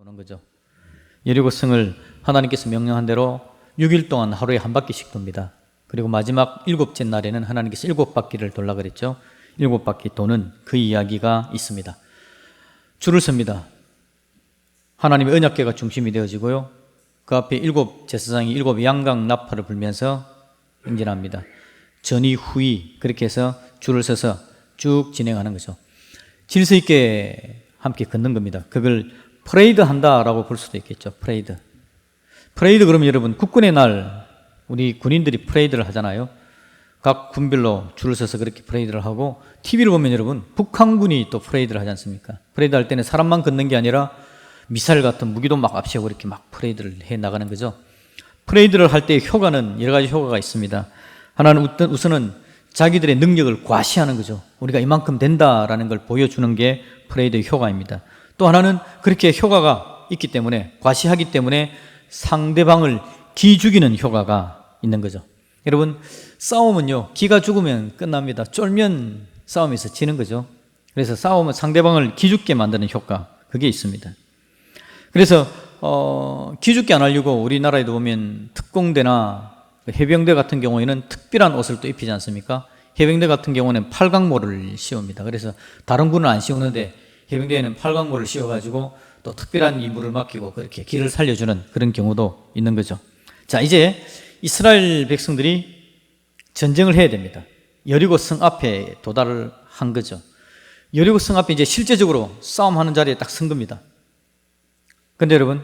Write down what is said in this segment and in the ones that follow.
도는 거죠. 여리고성을 하나님께서 명령한 대로 6일 동안 하루에 한 바퀴씩 돕니다. 그리고 마지막 7째 날에는 하나님께서 7바퀴를 돌라 그랬죠. 7바퀴 도는 그 이야기가 있습니다. 줄을 섭니다. 하나님의 언약궤가 중심이 되어지고요. 그 앞에 7 제사장이 7 양각 나팔을 불면서 행진합니다. 전이 후이 그렇게 해서 줄을 서서 쭉 진행하는 거죠. 질서 있게 함께 걷는 겁니다. 그걸 프레이드 한다라고 볼 수도 있겠죠. 프레이드 그러면 여러분 국군의 날 우리 군인들이 프레이드를 하잖아요. 각 군별로 줄을 서서 그렇게 프레이드를 하고, TV를 보면 여러분 북한군이 또 프레이드를 하지 않습니까? 프레이드 할 때는 사람만 걷는 게 아니라 미사일 같은 무기도 막 앞세우고 이렇게 막 프레이드를 해 나가는 거죠. 프레이드를 할 때의 효과는 여러 가지 효과가 있습니다. 하나는 우선은 자기들의 능력을 과시하는 거죠. 우리가 이만큼 된다라는 걸 보여주는 게 프레이드의 효과입니다. 또 하나는 그렇게 효과가 있기 때문에, 과시하기 때문에 상대방을 기죽이는 효과가 있는 거죠. 여러분, 싸움은요, 기가 죽으면 끝납니다. 쫄면 싸움에서 지는 거죠. 그래서 싸움은 상대방을 기죽게 만드는 효과, 그게 있습니다. 그래서 기죽게 안 하려고 우리나라에도 보면 특공대나 해병대 같은 경우에는 특별한 옷을 또 입히지 않습니까? 해병대 같은 경우는 팔각모를 씌웁니다. 그래서 다른 군은 안 씌우는데 해병대에는 팔각모를 씌워가지고 또 특별한 임무를 맡기고 그렇게 길을 살려주는 그런 경우도 있는 거죠. 자, 이제 이스라엘 백성들이 전쟁을 해야 됩니다. 여리고 성 앞에 도달을 한 거죠. 여리고 성 앞에 이제 실제적으로 싸움하는 자리에 딱 선 겁니다. 근데 여러분,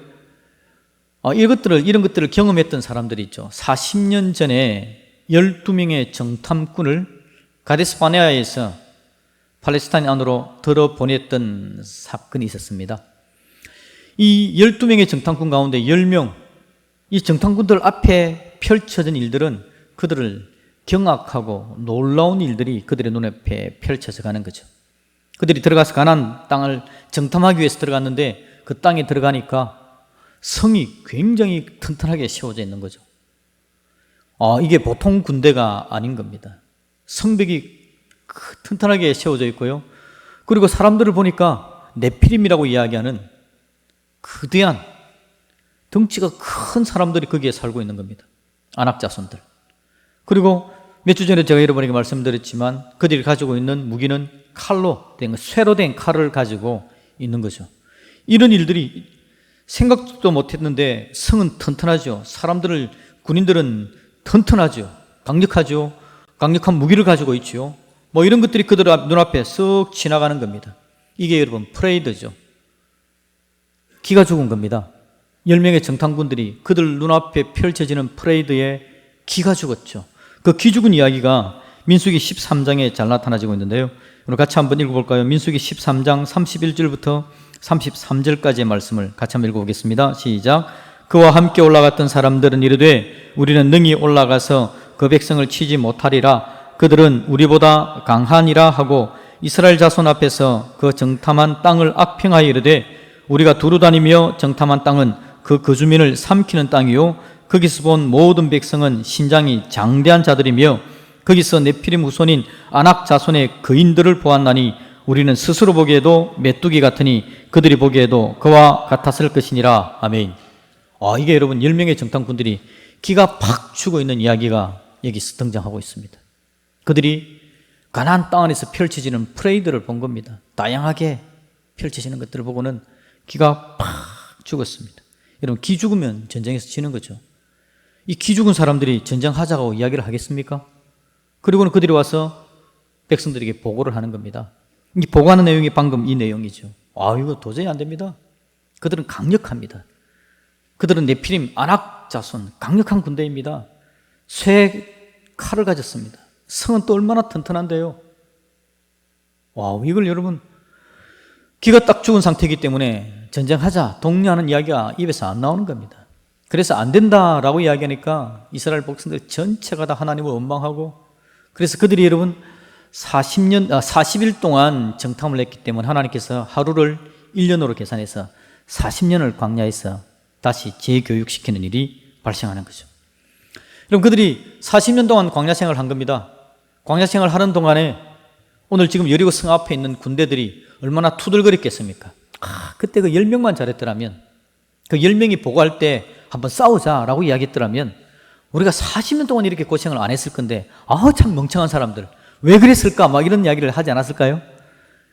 이런 것들을 경험했던 사람들이 있죠. 40년 전에 12명의 정탐꾼을 가데스 바네아에서 팔레스타인 안으로 들어보냈던 사건이 있었습니다. 이 12명의 정탐꾼 가운데 10명, 이 정탐꾼들 앞에 펼쳐진 일들은 그들을 경악하고 놀라운 일들이 그들의 눈앞에 펼쳐져 가는 거죠. 그들이 들어가서 가나안 땅을 정탐하기 위해서 들어갔는데 그 땅에 들어가니까 성이 굉장히 튼튼하게 세워져 있는 거죠. 이게 보통 군대가 아닌 겁니다. 성벽이 튼튼하게 세워져 있고요. 그리고 사람들을 보니까 네피림이라고 이야기하는 거대한 덩치가 큰 사람들이 거기에 살고 있는 겁니다. 아낙자손들. 그리고 몇 주 전에 제가 여러분에게 말씀드렸지만 그들이 가지고 있는 무기는 칼로 된, 쇠로 된 칼을 가지고 있는 거죠. 이런 일들이 생각도 못했는데 성은 튼튼하죠. 군인들은 튼튼하죠. 강력하죠. 강력한 무기를 가지고 있죠. 이런 것들이 그들 눈앞에 쓱 지나가는 겁니다. 이게 여러분 프레이드죠. 기가 죽은 겁니다. 10명의 정탐꾼들이 그들 눈앞에 펼쳐지는 프레이드에 기가 죽었죠. 그 기 죽은 이야기가 민수기 13장에 잘 나타나지고 있는데요. 오늘 같이 한번 읽어볼까요? 민수기 13장 31절부터 33절까지의 말씀을 같이 한번 읽어보겠습니다. 시작. 그와 함께 올라갔던 사람들은 이르되 우리는 능히 올라가서 그 백성을 치지 못하리라. 그들은 우리보다 강하니라 하고 이스라엘 자손 앞에서 그 정탐한 땅을 악평하여 이르되 우리가 두루 다니며 정탐한 땅은 그 거주민을 삼키는 땅이요 거기서 본 모든 백성은 신장이 장대한 자들이며 거기서 네피림 후손인 아낙 자손의 거인들을 보았나니 우리는 스스로 보기에도 메뚜기 같으니 그들이 보기에도 그와 같았을 것이니라. 아멘. 이게 여러분 10명의 정탐꾼들이 기가 팍 죽어 있는 이야기가 여기서 등장하고 있습니다. 그들이 가나안 땅 안에서 펼쳐지는 프레이드를 본 겁니다. 다양하게 펼쳐지는 것들을 보고는 기가 팍 죽었습니다. 여러분, 기 죽으면 전쟁에서 지는 거죠. 이 기 죽은 사람들이 전쟁하자고 이야기를 하겠습니까? 그리고는 그들이 와서 백성들에게 보고를 하는 겁니다. 이 보고하는 내용이 방금 이 내용이죠. 이거 도저히 안 됩니다. 그들은 강력합니다. 그들은 네피림 아낙 자손 강력한 군대입니다. 쇠 칼을 가졌습니다. 성은 또 얼마나 튼튼한데요. 이걸 여러분 기가 딱 죽은 상태이기 때문에 전쟁하자, 독려하는 이야기가 입에서 안 나오는 겁니다. 그래서 안 된다라고 이야기하니까 이스라엘 백성들 전체가 다 하나님을 원망하고, 그래서 그들이 여러분 40일 동안 정탐을 했기 때문에 하나님께서 하루를 1년으로 계산해서 40년을 광야에서 다시 재교육시키는 일이 발생하는 거죠. 그럼 그들이 40년 동안 광야 생활을 한 겁니다. 광야 생활을 하는 동안에 오늘 지금 여리고 성 앞에 있는 군대들이 얼마나 투덜거렸겠습니까? 그때 그 10명만 잘했더라면 그 10명이 보고할 때 한번 싸우자라고 이야기했더라면 우리가 40년 동안 이렇게 고생을 안 했을 건데 참 멍청한 사람들 왜 그랬을까 막 이런 이야기를 하지 않았을까요?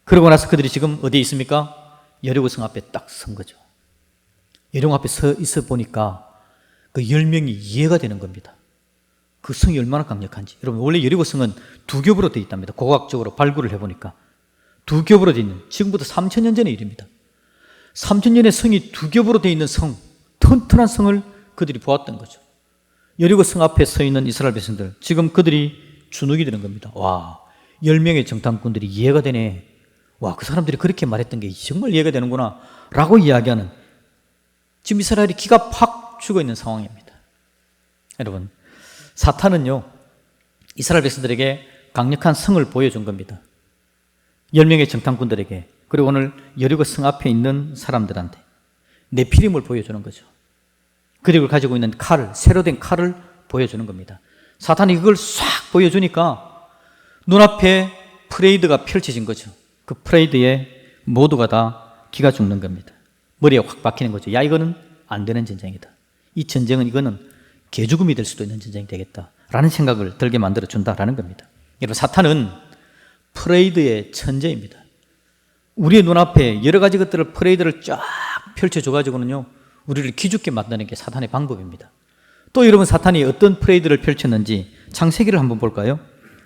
그러고 나서 그들이 지금 어디에 있습니까? 여리고 성 앞에 딱 선 거죠. 여리고 앞에 서 있어 보니까 그 10명이 이해가 되는 겁니다. 그 성이 얼마나 강력한지. 여러분 원래 여리고 성은 두 겹으로 되어 있답니다. 고고학적으로 발굴을 해보니까 두 겹으로 되어 있는, 지금부터 3000년 전의 일입니다. 3000년의 성이 두 겹으로 되어 있는 성, 튼튼한 성을 그들이 보았던 거죠. 여리고 성 앞에 서 있는 이스라엘 백성들, 지금 그들이 주눅이 드는 겁니다. 와, 10명의 정탐꾼들이 이해가 되네. 와, 그 사람들이 그렇게 말했던 게 정말 이해가 되는구나 라고 이야기하는, 지금 이스라엘이 기가 팍 죽어 있는 상황입니다. 여러분, 사탄은요 이스라엘 백성들에게 강력한 성을 보여준 겁니다. 10명의 정탐꾼들에게, 그리고 오늘 여리고 성 앞에 있는 사람들한테 네피림을 보여주는 거죠. 그들을 가지고 있는 칼을, 새로 된 칼을 보여주는 겁니다. 사탄이 그걸 싹 보여주니까 눈앞에 프레이드가 펼쳐진 거죠. 그 프레이드에 모두가 다 기가 죽는 겁니다. 머리에 확 박히는 거죠. 야, 이거는 안 되는 전쟁이다. 이 전쟁은 이거는 개죽음이 될 수도 있는 전쟁이 되겠다라는 생각을 들게 만들어준다라는 겁니다. 여러분, 사탄은 프레이드의 천재입니다. 우리의 눈앞에 여러 가지 것들을, 프레이드를 쫙 펼쳐줘가지고는요 우리를 기죽게 만드는 게 사탄의 방법입니다. 또 여러분, 사탄이 어떤 프레이드를 펼쳤는지 창세기를 한번 볼까요?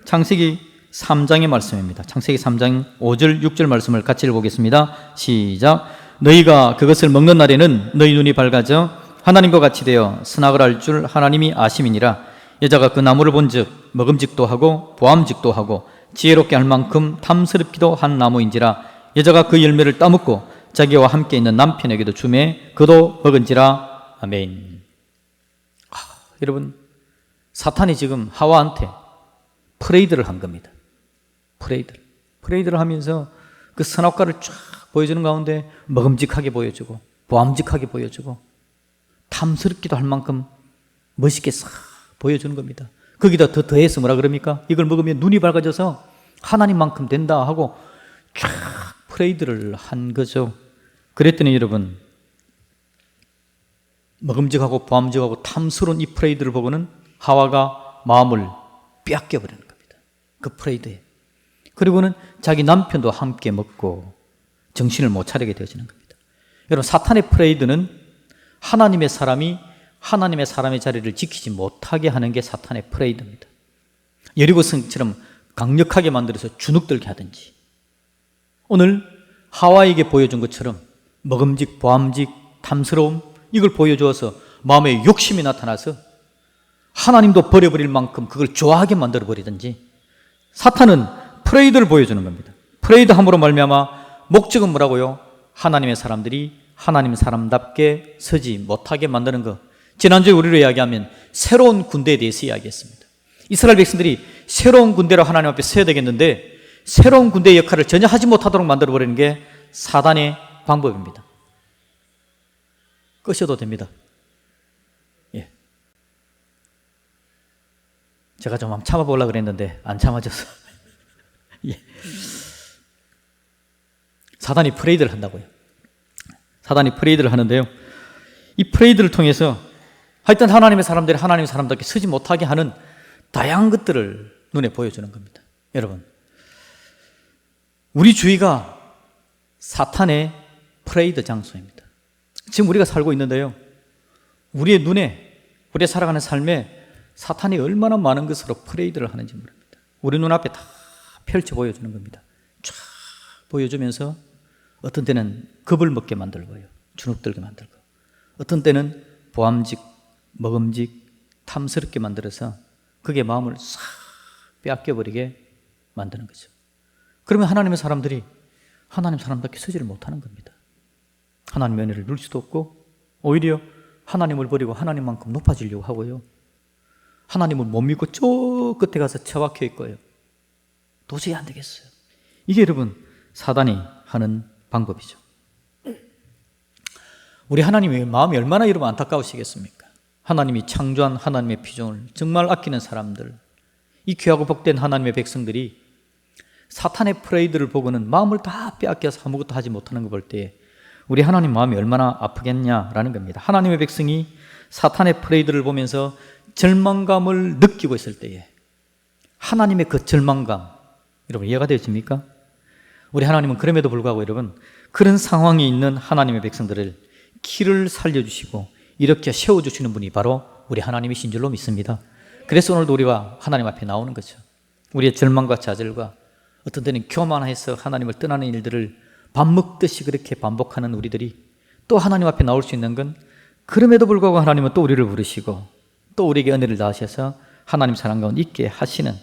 창세기 3장의 말씀입니다. 창세기 3장 5절 6절 말씀을 같이 읽어보겠습니다. 시작. 너희가 그것을 먹는 날에는 너희 눈이 밝아져 하나님과 같이 되어 선악을 알 줄 하나님이 아심이니라. 여자가 그 나무를 본즉 먹음직도 하고 보암직도 하고 지혜롭게 할 만큼 탐스럽기도 한 나무인지라. 여자가 그 열매를 따먹고 자기와 함께 있는 남편에게도 주매 그도 먹은지라. 아멘. 여러분, 사탄이 지금 하와한테 프레이드를 한 겁니다. 프레이드를 하면서 그 선악과를 쫙 보여주는 가운데 먹음직하게 보여주고 보암직하게 보여주고 탐스럽기도 할 만큼 멋있게 싹 보여주는 겁니다. 거기다 더해서 뭐라 그럽니까? 이걸 먹으면 눈이 밝아져서 하나님만큼 된다 하고 쫙 프레이드를 한 거죠. 그랬더니 여러분, 먹음직하고 보암직하고 탐스러운 이 프레이드를 보고는 하와가 마음을 빼앗겨버리는 겁니다. 그 프레이드에. 그리고는 자기 남편도 함께 먹고 정신을 못 차리게 되어지는 겁니다. 여러분, 사탄의 프레이드는 하나님의 사람이 하나님의 사람의 자리를 지키지 못하게 하는 게 사탄의 프레이드입니다. 여리고성처럼 강력하게 만들어서 주눅들게 하든지, 오늘 하와에게 보여준 것처럼 먹음직, 보암직, 탐스러움, 이걸 보여주어서 마음에 욕심이 나타나서 하나님도 버려버릴 만큼 그걸 좋아하게 만들어버리든지, 사탄은 프레이드를 보여주는 겁니다. 프레이드 함으로 말미암아 목적은 뭐라고요? 하나님의 사람들이 하나님 사람답게 서지 못하게 만드는 것. 지난주에 우리로 이야기하면 새로운 군대에 대해서 이야기했습니다. 이스라엘 백성들이 새로운 군대로 하나님 앞에 서야 되겠는데 새로운 군대의 역할을 전혀 하지 못하도록 만들어버리는 게 사단의 방법입니다. 끄셔도 됩니다. 예. 제가 좀 한번 참아보려고 그랬는데 안 참아져서. 예. 사단이 프레이드를 한다고요. 사단이 프레이드를 하는데요, 이 프레이드를 통해서 하여튼 하나님의 사람들이 하나님의 사람답게 서지 못하게 하는 다양한 것들을 눈에 보여주는 겁니다. 여러분, 우리 주위가 사탄의 프레이드 장소입니다. 지금 우리가 살고 있는데요, 우리의 눈에, 우리가 살아가는 삶에 사탄이 얼마나 많은 것으로 프레이드를 하는지 모릅니다. 우리 눈앞에 다 펼쳐 보여주는 겁니다. 쫙 보여주면서 어떤 때는 겁을 먹게 만들고요, 주눅들게 만들고, 어떤 때는 보암직, 먹음직, 탐스럽게 만들어서 그게 마음을 싹 빼앗겨버리게 만드는 거죠. 그러면 하나님의 사람들이 하나님 사람답게 서지를 못하는 겁니다. 하나님의 은혜를 누릴 수도 없고, 오히려 하나님을 버리고 하나님만큼 높아지려고 하고요, 하나님을 못 믿고 저 끝에 가서 처박혀 있고요. 도저히 안 되겠어요. 이게 여러분 사단이 하는 방법이죠. 우리 하나님의 마음이 얼마나 여러분 안타까우시겠습니까? 하나님이 창조한 하나님의 피조물, 정말 아끼는 사람들, 이 귀하고 복된 하나님의 백성들이 사탄의 프레이드를 보고는 마음을 다 빼앗겨서 아무것도 하지 못하는 걸 볼 때에 우리 하나님 마음이 얼마나 아프겠냐라는 겁니다. 하나님의 백성이 사탄의 프레이드를 보면서 절망감을 느끼고 있을 때에 하나님의 그 절망감, 여러분 이해가 되십니까? 우리 하나님은 그럼에도 불구하고 여러분 그런 상황에 있는 하나님의 백성들을 길을 살려주시고 이렇게 세워주시는 분이 바로 우리 하나님이신 줄로 믿습니다. 그래서 오늘도 우리가 하나님 앞에 나오는 거죠. 우리의 절망과 좌절과 어떤 때는 교만해서 하나님을 떠나는 일들을 밥 먹듯이 그렇게 반복하는 우리들이 또 하나님 앞에 나올 수 있는 건 그럼에도 불구하고 하나님은 또 우리를 부르시고 또 우리에게 은혜를 다하셔서 하나님 사랑 가운데 있게 하시는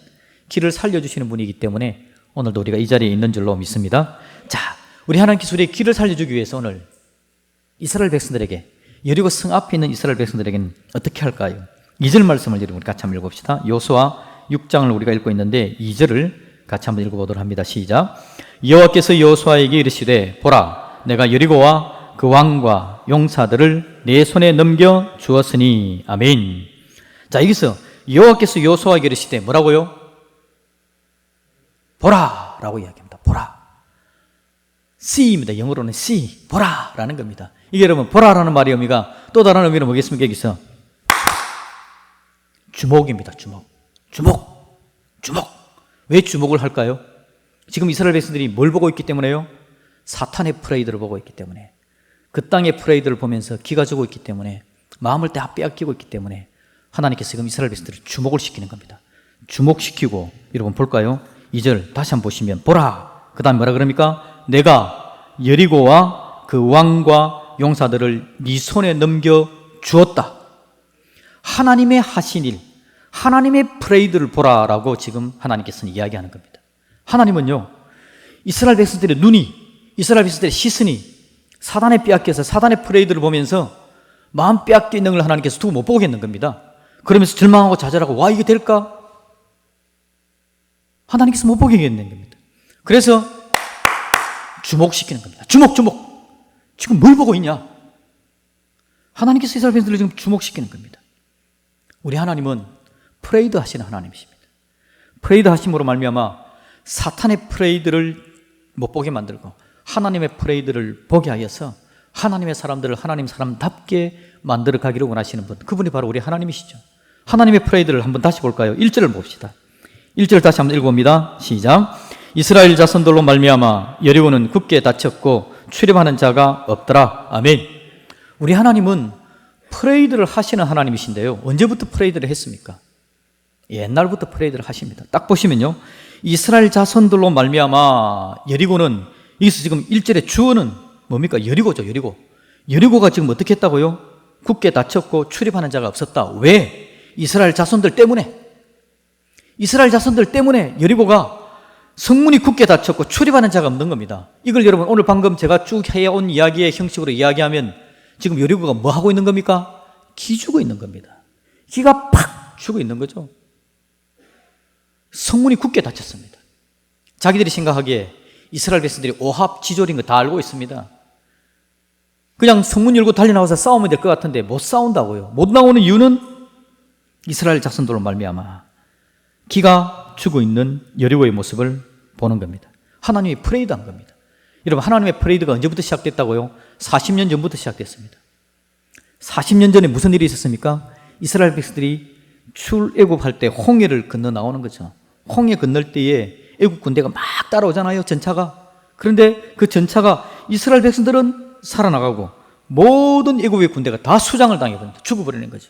길을 살려주시는 분이기 때문에 오늘도 우리가 이 자리에 있는 줄로 믿습니다. 자, 우리 하나님께서 우리의 길을 살려주기 위해서 오늘 이스라엘 백성들에게 여리고 성 앞에 있는 이스라엘 백성들에게는 어떻게 할까요? 2절 말씀을 여러분 같이 한번 읽어봅시다. 여호수아 6장을 우리가 읽고 있는데 2절을 같이 한번 읽어보도록 합니다. 시작. 여호와께서 여호수아에게 이르시되 보라 내가 여리고와 그 왕과 용사들을 내 손에 넘겨 주었으니 아멘. 자, 여기서 여호와께서 여호수아에게 이르시되 뭐라고요? 보라 라고 이야기합니다. 보라. see입니다. 영어로는 see, 보라라는 겁니다. 이게 여러분 보라라는 말의 의미가 또 다른 의미는 뭐겠습니까? 여기서 주목입니다. 주목. 왜 주목을 할까요? 지금 이스라엘 백성들이 뭘 보고 있기 때문에요? 사탄의 프레이드를 보고 있기 때문에, 그 땅의 프레이드를 보면서 기가 죽고 있기 때문에, 마음을 다 빼앗기고 있기 때문에 하나님께서 지금 이스라엘 백성들을 주목을 시키는 겁니다. 주목시키고, 여러분 볼까요? 2절 다시 한번 보시면 보라, 그 다음에 뭐라 그럽니까? 내가 여리고와 그 왕과 용사들을 네 손에 넘겨 주었다. 하나님의 하신 일, 하나님의 프레이드를 보라라고 지금 하나님께서는 이야기하는 겁니다. 하나님은요, 이스라엘 백성들의 눈이, 이스라엘 백성들의 시선이 사단에 빼앗겨서 사단의 프레이드를 보면서 마음 빼앗겨 있는 걸 하나님께서 두고 못 보겠는 겁니다. 그러면서 절망하고 좌절하고 와 이게 될까? 하나님께서 못 보게 하겠는 겁니다. 그래서 주목시키는 겁니다. 주목. 지금 뭘 보고 있냐? 하나님께서 이스라엘 백성들을 지금 주목시키는 겁니다. 우리 하나님은 프레이드 하시는 하나님이십니다. 프레이드 하심으로 말미암아 사탄의 프레이드를 못 보게 만들고 하나님의 프레이드를 보게 하여서 하나님의 사람들을 하나님 사람답게 만들어 가기를 원하시는 분, 그분이 바로 우리 하나님이시죠. 하나님의 프레이드를 한번 다시 볼까요? 1절을 봅시다. 1절 다시 한번 읽어봅니다. 시작. 이스라엘 자손들로 말미암아 여리고는 굳게 닫혔고 출입하는 자가 없더라. 아멘. 우리 하나님은 프레이드를 하시는 하나님이신데요, 언제부터 프레이드를 했습니까? 옛날부터 프레이드를 하십니다. 딱 보시면요, 이스라엘 자손들로 말미암아 여리고는, 여기서 지금 1절의 주어는 뭡니까? 여리고죠. 여리고가 지금 어떻게 했다고요? 굳게 닫혔고 출입하는 자가 없었다. 왜? 이스라엘 자손들 때문에 여리고가 성문이 굳게 닫혔고 출입하는 자가 없는 겁니다. 이걸 여러분 오늘 방금 제가 쭉 해온 이야기의 형식으로 이야기하면 지금 여리고가 뭐 하고 있는 겁니까? 기 죽어 있는 겁니다. 기가 팍 죽어 있는 거죠. 성문이 굳게 닫혔습니다. 자기들이 생각하기에 이스라엘 백성들이 오합지졸인 거 다 알고 있습니다. 그냥 성문 열고 달려나와서 싸우면 될 것 같은데 못 싸운다고요. 못 나오는 이유는 이스라엘 자손들로 말미암아 기가 죽어 있는 여리고의 모습을 보는 겁니다. 하나님이 프레이드한 겁니다. 여러분, 하나님의 프레이드가 언제부터 시작됐다고요? 40년 전부터 시작됐습니다. 40년 전에 무슨 일이 있었습니까? 이스라엘 백성들이 출애굽할 때 홍해를 건너 나오는 거죠. 홍해 건널 때에 애국 군대가 막 따라오잖아요, 전차가. 그런데 그 전차가 이스라엘 백성들은 살아나가고 모든 애국의 군대가 다 수장을 당해버립니다. 죽어버리는 거죠.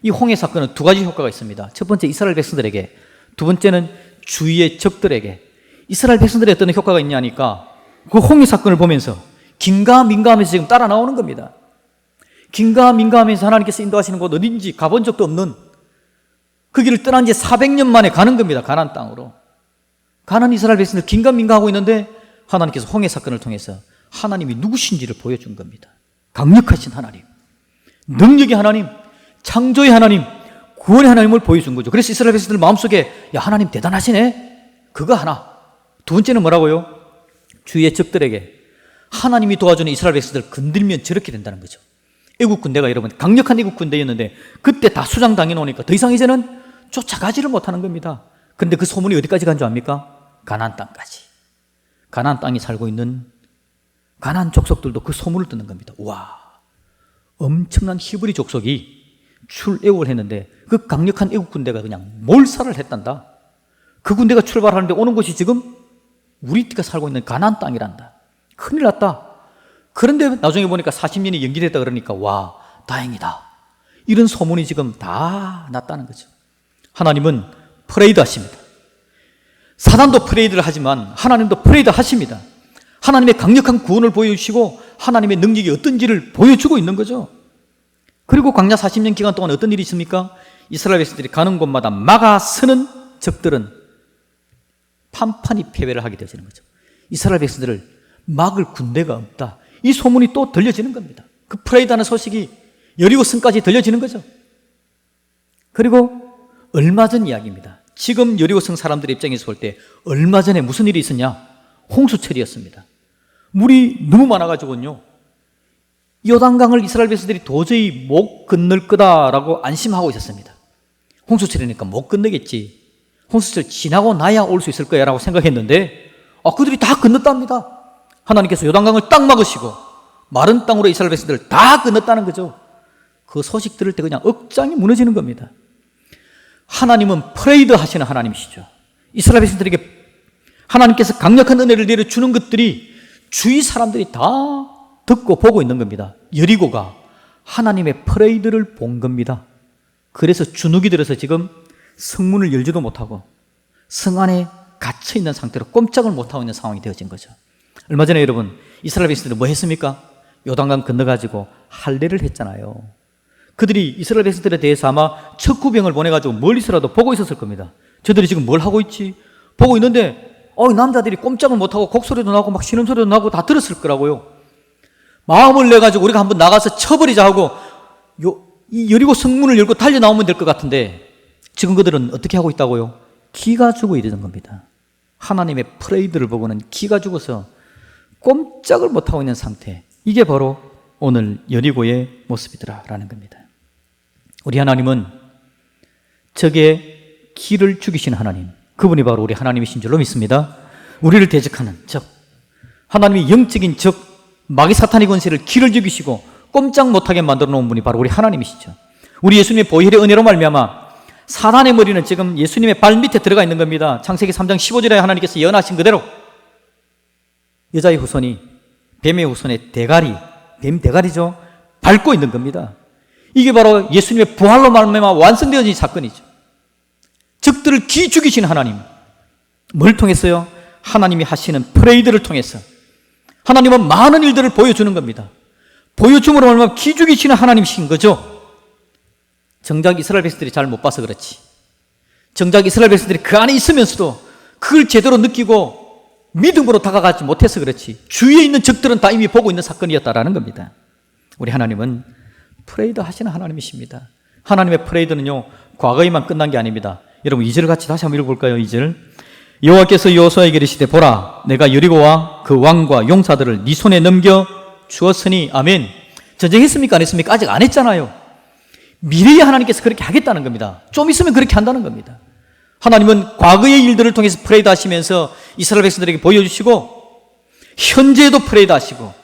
이 홍해 사건은 두 가지 효과가 있습니다. 첫 번째, 이스라엘 백성들에게, 두 번째는 주위의 적들에게. 이스라엘 백성들에 어떤 효과가 있냐니까 그 홍해 사건을 보면서 긴가민가하면서 지금 따라 나오는 겁니다. 긴가민가하면서 하나님께서 인도하시는 곳 어딘지 가본 적도 없는 그 길을 떠난 지 400년 만에 가는 겁니다. 가나안 땅으로. 가나안 이스라엘 백성들 긴가민가하고 있는데 하나님께서 홍해 사건을 통해서 하나님이 누구신지를 보여준 겁니다. 강력하신 하나님, 능력의 하나님, 창조의 하나님, 구원의 하나님을 보여준 거죠. 그래서 이스라엘 백성들 마음속에 야, 하나님 대단하시네, 그거 하나. 두 번째는 뭐라고요? 주위의 적들에게 하나님이 도와주는 이스라엘 백성들을 건들면 저렇게 된다는 거죠. 애국 군대가 여러분 강력한 애국 군대였는데 그때 다 수장당해 놓으니까 더 이상 이제는 쫓아가지를 못하는 겁니다. 그런데 그 소문이 어디까지 간 줄 압니까? 가나안 땅까지. 가나안 땅에 살고 있는 가나안 족속들도 그 소문을 듣는 겁니다. 와, 엄청난 히브리 족속이 출애굽을 했는데 그 강력한 애국 군대가 그냥 몰살을 했단다. 그 군대가 출발하는데 오는 곳이 지금 우리가 살고 있는 가나안 땅이란다. 큰일 났다. 그런데 나중에 보니까 40년이 연기됐다 그러니까 와, 다행이다. 이런 소문이 지금 다 났다는 거죠. 하나님은 프레이드 하십니다. 사단도 프레이드를 하지만 하나님도 프레이드 하십니다. 하나님의 강력한 구원을 보여주시고 하나님의 능력이 어떤지를 보여주고 있는 거죠. 그리고 광야 40년 기간 동안 어떤 일이 있습니까? 이스라엘 백성들이 가는 곳마다 막아서는 적들은 판판이 패배를 하게 되어지는 거죠. 이스라엘 백성들을 막을 군대가 없다. 이 소문이 또 들려지는 겁니다. 그 프레이드하는 소식이 여리고 성까지 들려지는 거죠. 그리고 얼마 전 이야기입니다. 지금 여리고 성 사람들의 입장에서 볼 때 얼마 전에 무슨 일이 있었냐? 홍수철이었습니다. 물이 너무 많아가지고요, 요단강을 이스라엘 백성들이 도저히 못 건널 거다라고 안심하고 있었습니다. 홍수철이니까 못 건너겠지, 홍수철 지나고 나야 올 수 있을 거야 라고 생각했는데 그들이 다 건넜답니다. 하나님께서 요단강을 딱 막으시고 마른 땅으로 이스라엘 백성들을 다 건넜다는 거죠. 그 소식 들을 때 그냥 억장이 무너지는 겁니다. 하나님은 프레이드 하시는 하나님이시죠. 이스라엘 백성들에게 하나님께서 강력한 은혜를 내려주는 것들이 주위 사람들이 다 듣고 보고 있는 겁니다. 여리고가 하나님의 프레이드를 본 겁니다. 그래서 주눅이 들어서 지금 성문을 열지도 못하고 성 안에 갇혀 있는 상태로 꼼짝을 못하고 있는 상황이 되어진 거죠. 얼마 전에 여러분, 이스라엘 백성들은 뭐 했습니까? 요단강 건너가지고 할례를 했잖아요. 그들이 이스라엘 백성들에 대해서 아마 척후병을 보내가지고 멀리서라도 보고 있었을 겁니다. 저들이 지금 뭘 하고 있지? 보고 있는데 남자들이 꼼짝을 못하고 곡소리도 나고 막 신음소리도 나고 다 들었을 거라고요. 마음을 내가지고 우리가 한번 나가서 쳐버리자 하고 이 여리고 성문을 열고 달려 나오면 될 것 같은데 지금 그들은 어떻게 하고 있다고요? 기가 죽어 이러는 겁니다. 하나님의 프레이드를 보고는 기가 죽어서 꼼짝을 못하고 있는 상태. 이게 바로 오늘 여리고의 모습이더라라는 겁니다. 우리 하나님은 적의 기를 죽이신 하나님, 그분이 바로 우리 하나님이신 줄로 믿습니다. 우리를 대적하는 적, 하나님의 영적인 적, 마귀 사탄의 권세를 기를 죽이시고 꼼짝 못하게 만들어 놓은 분이 바로 우리 하나님이시죠. 우리 예수님의 보혈의 은혜로 말미암아 사단의 머리는 지금 예수님의 발 밑에 들어가 있는 겁니다. 창세기 3장 15절에 하나님께서 예언하신 그대로 여자의 후손이 뱀의 후손의 대가리, 뱀 대가리죠, 밟고 있는 겁니다. 이게 바로 예수님의 부활로 말미암아 완성되어진 사건이죠. 적들을 기 죽이신 하나님, 뭘 통했어요? 하나님이 하시는 프레이드를 통해서 하나님은 많은 일들을 보여주는 겁니다. 보여줌으로 말미암아 기 죽이시는 하나님이신 거죠. 정작 이스라엘 백성들이 잘 못 봐서 그렇지, 정작 이스라엘 백성들이 그 안에 있으면서도 그걸 제대로 느끼고 믿음으로 다가가지 못해서 그렇지, 주위에 있는 적들은 다 이미 보고 있는 사건이었다라는 겁니다. 우리 하나님은 프레이드 하시는 하나님이십니다. 하나님의 프레이드는요, 과거에만 끝난 게 아닙니다. 여러분 2절 같이 다시 한번 읽어볼까요? 2절. 여호와께서 여호수아에게 이르시되 보라, 내가 여리고와 그 왕과 용사들을 네 손에 넘겨 주었으니. 아멘. 전쟁했습니까? 안 했습니까? 아직 안 했잖아요. 미래에 하나님께서 그렇게 하겠다는 겁니다. 좀 있으면 그렇게 한다는 겁니다. 하나님은 과거의 일들을 통해서 프레이드 하시면서 이스라엘 백성들에게 보여주시고 현재에도 프레이드 하시고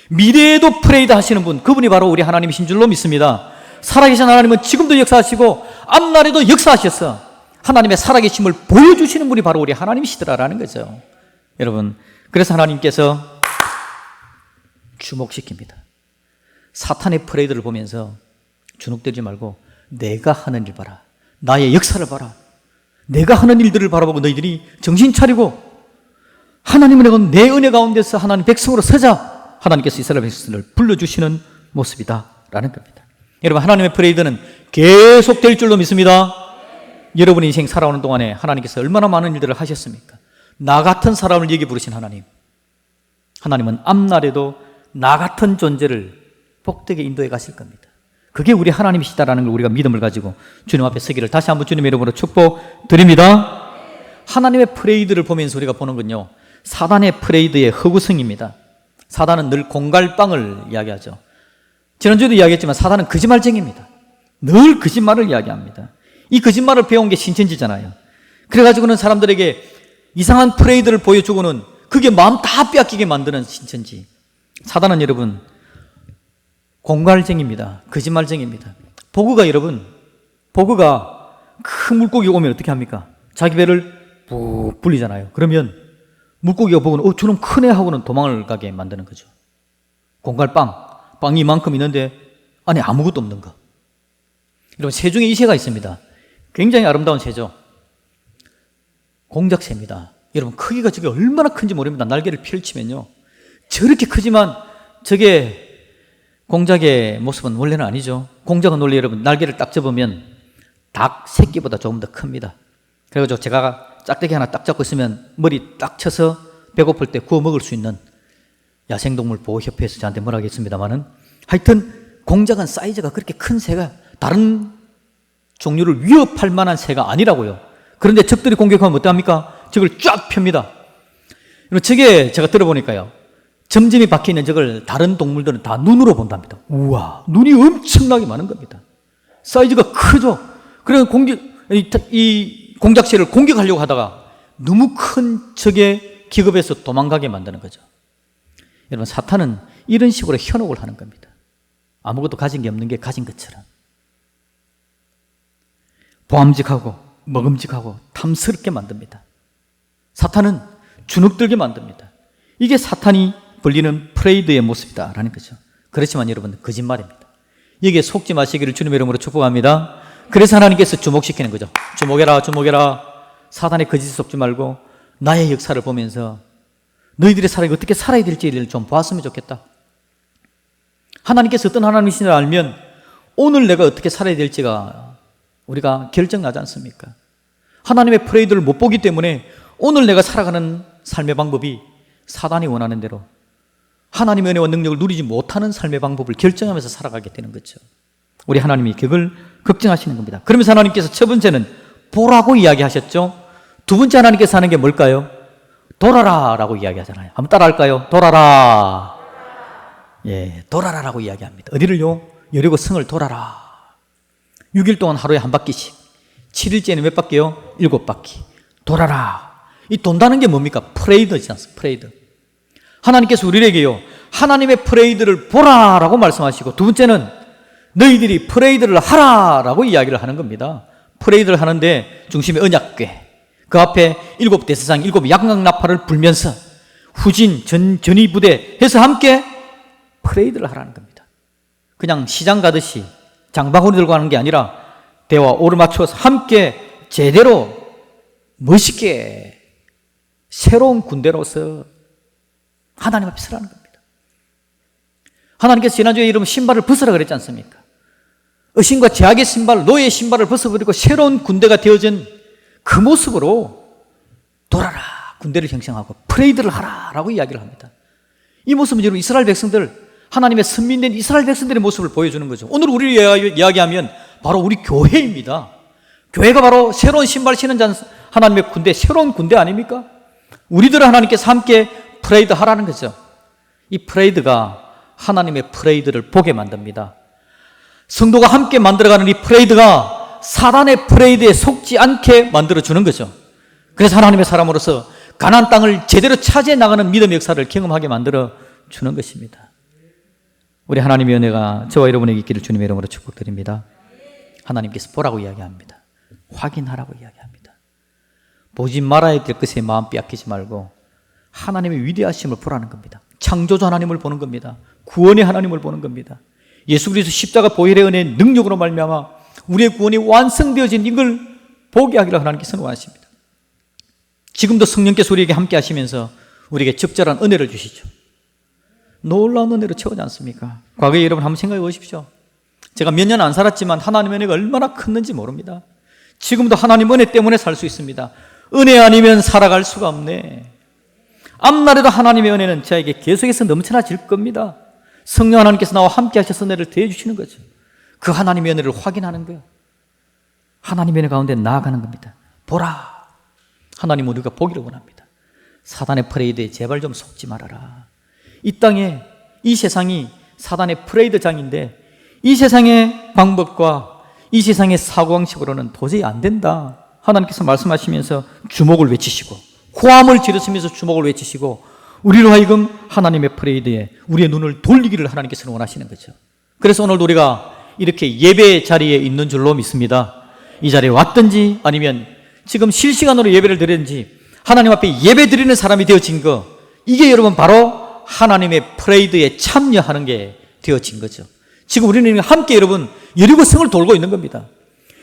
미래에도 프레이드 하시는 분, 그분이 바로 우리 하나님이신 줄로 믿습니다. 살아계신 하나님은 지금도 역사하시고 앞날에도 역사하셔서 하나님의 살아계심을 보여주시는 분이 바로 우리 하나님이시더라라는 거죠. 여러분, 그래서 하나님께서 주목시킵니다. 사탄의 프레이드를 보면서 주눅들지 말고 내가 하는 일 봐라, 나의 역사를 봐라, 내가 하는 일들을 바라보고 너희들이 정신 차리고 하나님의 내 은혜 가운데서 하나님 백성으로 서자. 하나님께서 이스라엘 백성을 불러주시는 모습이다라는 겁니다. 여러분, 하나님의 프레이드는 계속될 줄로 믿습니다. 여러분 인생 살아오는 동안에 하나님께서 얼마나 많은 일들을 하셨습니까? 나 같은 사람을 여기 부르신 하나님, 하나님은 앞날에도 나 같은 존재를 복되게 인도해 가실 겁니다. 그게 우리 하나님이시다라는 걸 우리가 믿음을 가지고 주님 앞에 서기를 다시 한번 주님의 이름으로 축복드립니다. 하나님의 프레이드를 보면서 우리가 보는 건요, 사단의 프레이드의 허구성입니다. 사단은 늘 공갈빵을 이야기하죠. 지난주에도 이야기했지만 사단은 거짓말쟁이입니다. 늘 거짓말을 이야기합니다. 이 거짓말을 배운 게 신천지잖아요. 그래가지고는 사람들에게 이상한 프레이드를 보여주고는 그게 마음 다 빼앗기게 만드는 신천지. 사단은 여러분 공갈쟁입니다. 거짓말쟁입니다. 보그가 여러분, 보그가 큰 물고기 오면 어떻게 합니까? 자기 배를 푹 불리잖아요. 그러면 물고기가 보고는 저놈 크네 하고는 도망을 가게 만드는 거죠. 공갈빵, 빵이 이만큼 있는데 안에 아무것도 없는 거. 여러분, 새 중에 이 새가 있습니다. 굉장히 아름다운 새죠. 공작새입니다. 여러분, 크기가 저게 얼마나 큰지 모릅니다. 날개를 펼치면요, 저렇게 크지만 저게 공작의 모습은 원래는 아니죠. 공작은 원래 여러분 날개를 딱 접으면 닭 새끼보다 조금 더 큽니다. 그래가지고 제가 짝대기 하나 딱 잡고 있으면 머리 딱 쳐서 배고플 때 구워 먹을 수 있는 야생동물 보호협회에서 저한테 뭐라 하겠습니다만은, 하여튼 공작은 사이즈가 그렇게 큰 새가 다른 종류를 위협할 만한 새가 아니라고요. 그런데 적들이 공격하면 어떡합니까? 적을 쫙 펴니다. 저게 제가 들어보니까요, 점점이 박혀있는 적을 다른 동물들은 다 눈으로 본답니다. 우와, 눈이 엄청나게 많은 겁니다. 사이즈가 크죠. 그래서 이 공작새를 공격하려고 하다가 너무 큰 적의 기겁에서 도망가게 만드는 거죠. 여러분, 사탄은 이런 식으로 현혹을 하는 겁니다. 아무것도 가진 게 없는 게 가진 것처럼 보암직하고 먹음직하고 탐스럽게 만듭니다. 사탄은 주눅들게 만듭니다. 이게 사탄이 벌리는 프레이드의 모습이다라는 거죠. 그렇지만 여러분, 거짓말입니다. 여기에 속지 마시기를 주님의 이름으로 축복합니다. 그래서 하나님께서 주목시키는 거죠. 주목해라, 주목해라. 사탄의 거짓에 속지 말고 나의 역사를 보면서 너희들의 사랑이 어떻게 살아야 될지를 좀 보았으면 좋겠다. 하나님께서 어떤 하나님이신지를 알면 오늘 내가 어떻게 살아야 될지가 우리가 결정나지 않습니까? 하나님의 프레이드를 못 보기 때문에 오늘 내가 살아가는 삶의 방법이 사단이 원하는 대로 하나님의 은혜와 능력을 누리지 못하는 삶의 방법을 결정하면서 살아가게 되는 거죠. 우리 하나님이 그걸 걱정하시는 겁니다. 그러면서 하나님께서 첫 번째는 보라고 이야기하셨죠. 두 번째 하나님께서 하는 게 뭘까요? 돌아라 라고 이야기하잖아요. 한번 따라 할까요? 돌아라. 예, 돌아라라고 이야기합니다. 어디를요? 여리고 성을 돌아라. 6일 동안 하루에 한 바퀴씩, 7일째는 몇 바퀴요? 7바퀴. 돌아라. 이 돈다는 게 뭡니까? 프레이드지 않습니까? 프레이드. 하나님께서 우리에게요, 하나님의 프레이드를 보라라고 말씀하시고, 두 번째는 너희들이 프레이드를 하라라고 이야기를 하는 겁니다. 프레이드를 하는데 중심에 언약궤, 그 앞에 7 대제사장 7 양각나팔을 불면서 후진, 전위부대 해서 함께 프레이드를 하라는 겁니다. 그냥 시장 가듯이 장바구니 들고 가는 게 아니라 대와 오를 맞춰서 함께 제대로 멋있게 새로운 군대로서 하나님 앞에 서라는 겁니다. 하나님께서 지난주에 여러분 신발을 벗으라 그랬지 않습니까? 의심과 제약의 신발, 노예의 신발을 벗어버리고 새로운 군대가 되어진 그 모습으로 돌아라, 군대를 형성하고 프레이드를 하라라고 이야기를 합니다. 이 모습은 여러분 이스라엘 백성들, 하나님의 선민된 이스라엘 백성들의 모습을 보여주는 거죠. 오늘 우리를 이야기하면 바로 우리 교회입니다. 교회가 바로 새로운 신발 신은 하나님의 군대, 새로운 군대 아닙니까? 우리들을 하나님께서 함께 프레이드 하라는 거죠. 이 프레이드가 하나님의 프레이드를 보게 만듭니다. 성도가 함께 만들어가는 이 프레이드가 사단의 프레이드에 속지 않게 만들어주는 거죠. 그래서 하나님의 사람으로서 가나안 땅을 제대로 차지해 나가는 믿음의 역사를 경험하게 만들어주는 것입니다. 우리 하나님의 은혜가 저와 여러분에게 있기를 주님의 이름으로 축복드립니다. 하나님께서 보라고 이야기합니다. 확인하라고 이야기합니다. 보지 말아야 될 것에 마음 빼앗기지 말고 하나님의 위대하심을 보라는 겁니다. 창조주 하나님을 보는 겁니다. 구원의 하나님을 보는 겁니다. 예수 그리스도 십자가 보혈의 은혜의 능력으로 말미암아 우리의 구원이 완성되어진 이걸 보게 하기를 하나님께서는 원하십니다. 지금도 성령께서 우리에게 함께 하시면서 우리에게 적절한 은혜를 주시죠. 놀라운 은혜로 채우지 않습니까? 과거에 여러분 한번 생각해 보십시오. 제가 몇 년 안 살았지만 하나님의 은혜가 얼마나 컸는지 모릅니다. 지금도 하나님 은혜 때문에 살 수 있습니다. 은혜 아니면 살아갈 수가 없네. 앞날에도 하나님의 은혜는 저에게 계속해서 넘쳐나질 겁니다. 성령 하나님께서 나와 함께 하셔서 은혜를 더해 주시는 거죠. 그 하나님의 은혜를 확인하는 거예요. 하나님의 은혜 가운데 나아가는 겁니다. 보라. 하나님 우리가 보기를 원합니다. 사단의 프레이드에 제발 좀 속지 말아라. 이 땅에 이 세상이 사단의 프레이드장인데 이 세상의 방법과 이 세상의 사고방식으로는 도저히 안 된다. 하나님께서 말씀하시면서 주목을 외치시고 호함을 지르시면서 주목을 외치시고 우리로 하여금 하나님의 프레이드에 우리의 눈을 돌리기를 하나님께서는 원하시는 거죠. 그래서 오늘도 우리가 이렇게 예배 자리에 있는 줄로 믿습니다. 이 자리에 왔든지 아니면 지금 실시간으로 예배를 드리든지 하나님 앞에 예배 드리는 사람이 되어진 거, 이게 여러분 바로 하나님의 프레이드에 참여하는 게 되어진 거죠. 지금 우리는 함께 여러분 여리고성을 돌고 있는 겁니다.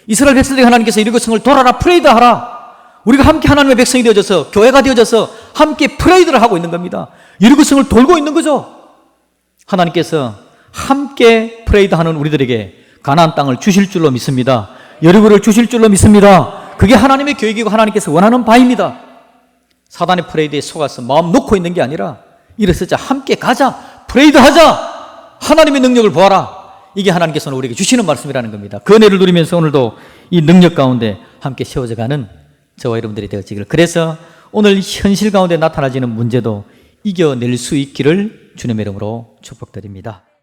이스라엘 백성들에게 하나님께서 여리고성을 돌아라, 프레이드하라. 우리가 함께 하나님의 백성이 되어져서, 교회가 되어져서 함께 프레이드를 하고 있는 겁니다. 여리고성을 돌고 있는 거죠. 하나님께서 함께 프레이드하는 우리들에게 가나안 땅을 주실 줄로 믿습니다. 여리고를 주실 줄로 믿습니다. 그게 하나님의 계획이고 하나님께서 원하는 바입니다. 사단의 프레이드에 속아서 마음 놓고 있는 게 아니라 일어서자, 함께 가자, 프레이드하자, 하나님의 능력을 보아라. 이게 하나님께서는 우리에게 주시는 말씀이라는 겁니다. 그 은혜를 누리면서 오늘도 이 능력 가운데 함께 세워져가는 저와 여러분들이 되어지기를, 그래서 오늘 현실 가운데 나타나지는 문제도 이겨낼 수 있기를 주님의 이름으로 축복드립니다.